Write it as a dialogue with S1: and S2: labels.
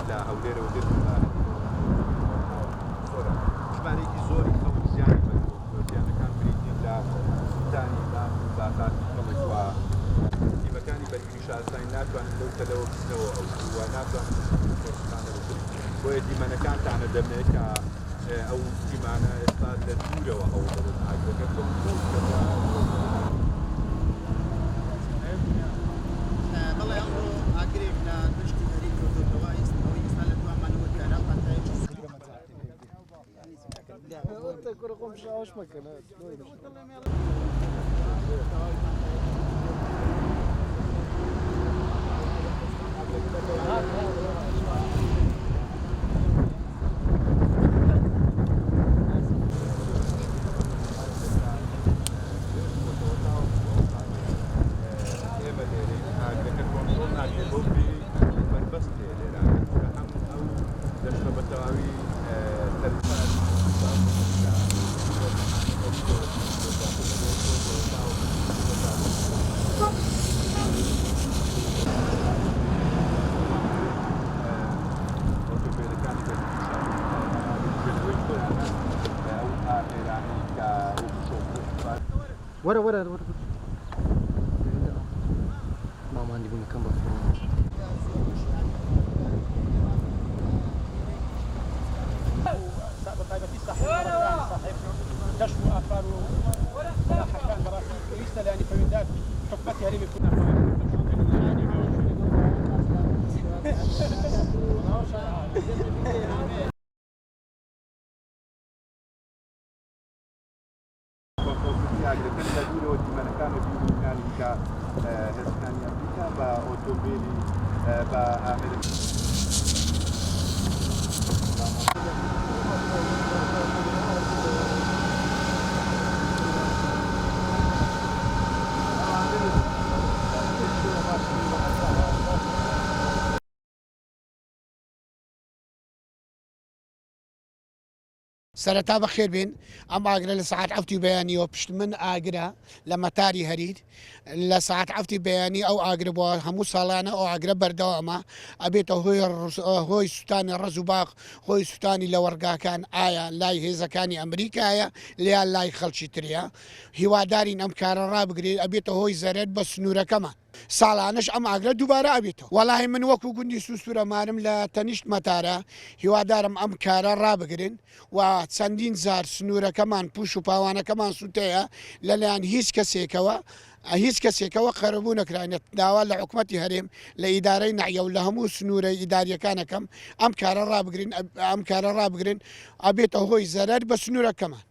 S1: لە هەولێرە و ژمارەیەکی زۆری خەڵک زیانەکان بریتین لە سوتانی دام و زاتاتی خەڵک و تیمەکانی بەرگری شارستانی ناتوانن لەو تەلەوە بچنەوە ئەو وە ناتوانن خۆشخانەوە بۆیە دیمەنەکانتانە دەمێت کە ئەو تیمانە ئێستا لە دوورەوە ئەو دەبن ئاگرەکە
S2: بەڵێ ئەمڕۆ ئاگرێک لە دەشتی هەرێ کردوتەوە ئێستاەوەی ئێستا لە دوامانەوە دیارە قەتایکی
S3: ورا ما عندي بنا كم بس
S4: كشف آثار حكام جراثيم كويسة لأن فويدات حكمتها هذه بتكون
S1: ئاگرەکان لە دوورەوە دیمەنەکانە بیرروکانی کە هێزەکانی ئەمریکا بە ئۆتۆمبیلی بە ئامێرە
S5: سەرەتا بەخێر بێن ئەم ئاگرە لە سەعات ئەفتی بەیانیەوە پشت من ئاگرە لە مەتاری هەرید لە سەعات ئەفتی بەیانی ئەو ئاگرە بۆ هەموو ساڵانە ئەو ئاگرە بەردەوامە ئەبێتە هۆی سوتانی ڕز و باغ هۆی سوتانی لە وەرگاکان ئایا لای هێزەکانی ئەمریکایە لیان لای خەڵکی تریا هیوادارین ئەم کارە ڕابگرێت ئەبێتە هۆی زەرەر بە سنوورەکەمان ساڵانش ئەم ئاگرە دووبارە ئەبێتەوە وەڵاهی من وەکو گوندی سوسوورەمانم لە تەنیشت مەتارە هیوادارم ئەم کارە ڕابگرن و چەندین زار سنوورەکەمان پوش و پاوانەکەمان سوتەیە لەلایەن هیچ کەسێکەوە قەرەبوو نەکرانێت داوا لە حکومەتی هەرێم لە ئیدارەی نەعیە و لە هەموو سنوورە ئیداریەکانەکەم ئەم کارە ڕابگرن ئەبێتە هۆی زەرەر بە سنوورەکەمان.